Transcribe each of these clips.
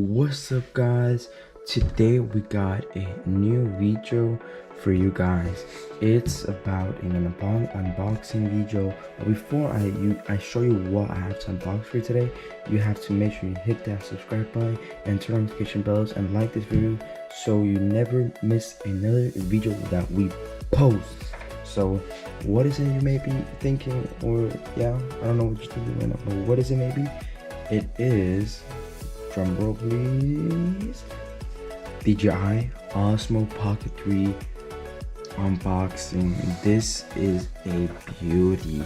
What's up, guys? Today we got a new video for you guys. It's about an unboxing video. Before I show you what I have to unbox for today, you have to make sure you hit that subscribe button and turn on notification bells and like this video so you never miss another video that we post. So what is it you may be thinking, or yeah, I don't know what you're thinking right now, but what is it maybe? It is, drum roll please, DJI Osmo Pocket 3 unboxing. This is a beauty.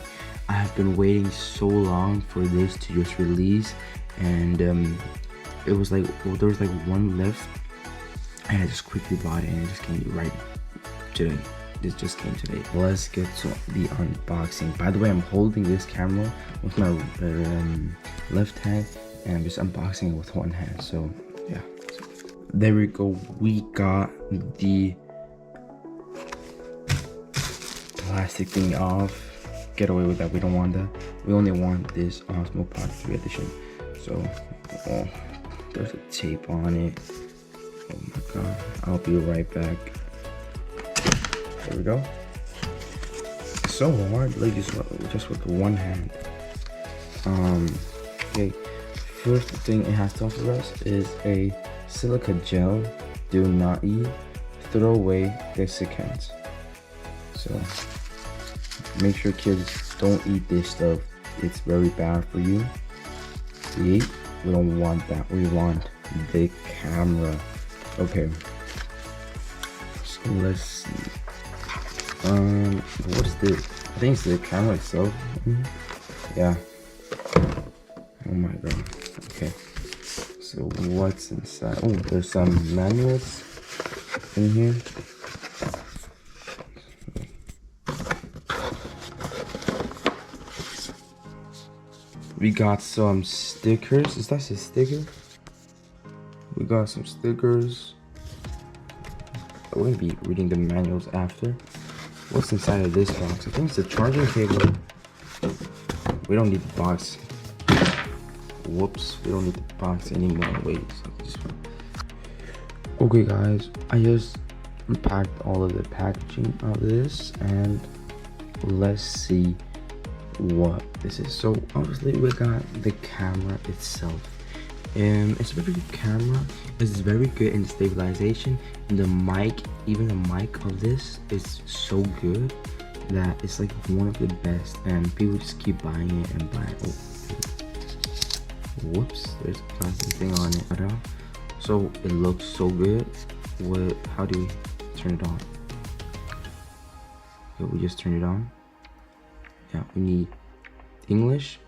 I have been waiting so long for this to just release, and it was like, well, there was like one left, and I just quickly bought it, and it just came right today. This just came today. Let's get to the unboxing. By the way, I'm holding this camera with my left hand, and I'm just unboxing it with one hand. So yeah, there we go. We got the plastic thing off. Get away with that. We don't want that. We only want this Osmo Pocket 3 edition. So there's a tape on it. Oh my god, I'll be right back. There we go. It's so hard, like just with one hand. Okay, first thing it has to offer us is a silica gel. Do not eat. Throw away desiccants. So make sure kids don't eat this stuff. It's very bad for you. We don't want that. We want the camera. Okay. So let's see. What is this? I think it's the camera itself. Yeah. Oh my god. Okay. So what's inside? Oh, there's some manuals in here. We got some stickers. Is that a sticker? We got some stickers. I wouldn't be reading the manuals after. What's inside of this box? I think it's a charging cable. We don't need the box. Whoops, we don't need the box anymore. Wait, okay guys, I just unpacked all of the packaging of this, and let's see what this is. So obviously we got the camera itself. It's a very good camera. It's very good in stabilization, and the mic, even the mic of this is so good that it's like one of the best, and people just keep buying it and buying it. Oh, whoops, there's a plastic thing on it. So it looks so good. How do we turn it on? Okay, we just turn it on. Yeah, we need English.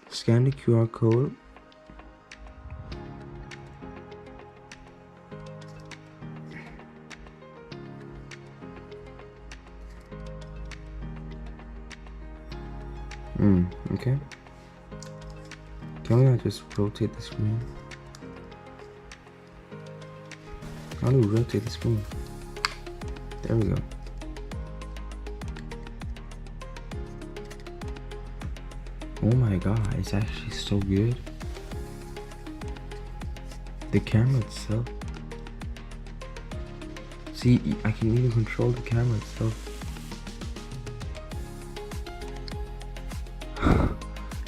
Scan the QR code. Okay. Can we not just rotate the screen? How do we rotate the screen? There we go. Oh my god, it's actually so good. The camera itself. See, I can even control the camera itself.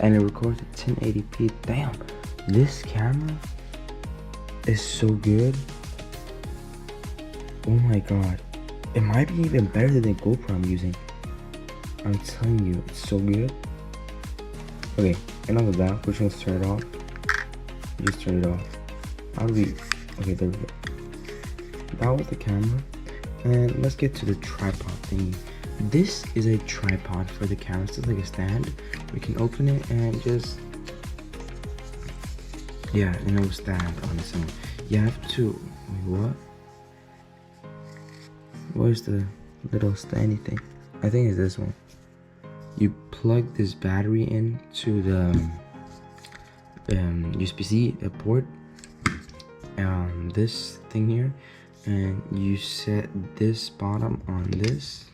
And it records at 1080p. Damn, this camera is so good. Oh my god, it might be even better than the GoPro I'm using. I'm telling you, it's so good. Okay, enough of that. We're just gonna turn it off. Just turn it off. How do we? Okay, there we go. That was the camera, and let's get to the tripod thingy. This is a tripod for the camera. It's like a stand. We can open it and just, yeah, and it will stand on its own. You have to, wait, what? Where's the little standy thing? I think it's this one. You plug this battery into the USB-C port, this thing here, and you set this bottom on this.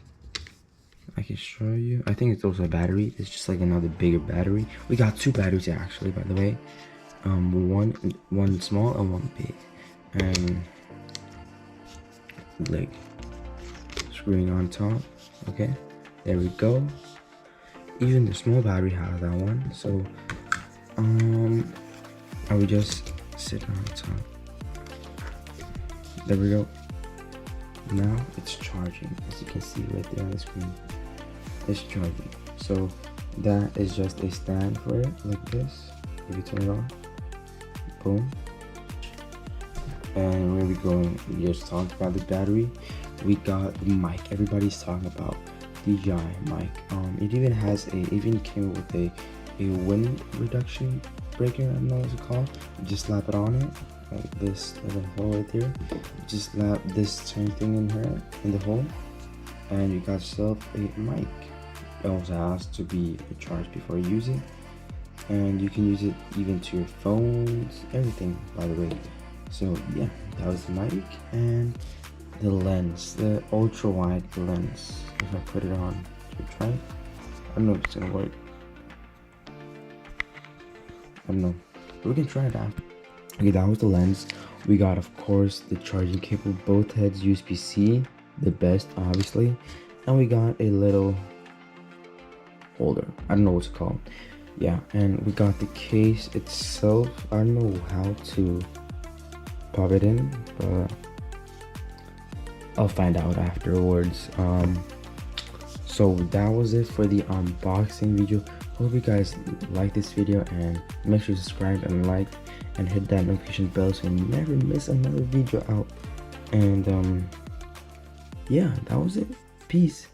I can show you. I think it's also a battery. It's just like another bigger battery. We got two batteries actually, by the way. one small and one big, and like screen on top. Okay, there we go. Even the small battery has that one, so I would just sit on top. There we go. Now it's charging, as you can see right there on the screen. It's charging. So that is just a stand for it, like this. If you turn it on, boom. And where we going? We just talked about the battery. We got the mic. Everybody's talking about DJI mic. It even came with a wind reduction breaker. I don't know what it's called. You just slap it on it, like this little hole right there. Just slap this turn thing in the hole, and you got yourself a mic. It also has to be charged before you use it, and you can use it even to your phones, everything, by the way. So yeah, that was the mic and the lens, the ultra wide lens. If I put it on to try it, I don't know if it's gonna work. I don't know, but we can try it out. Okay, that was the lens. We got, of course, the charging cable, both heads USB-C, the best obviously, and we got a little holder. I don't know what's it called. Yeah, and we got the case itself. I don't know how to pop it in, but I'll find out afterwards. So that was it for the unboxing video. Hope you guys like this video, and make sure to subscribe and like and hit that notification bell so you never miss another video out. And yeah, that was it. Peace.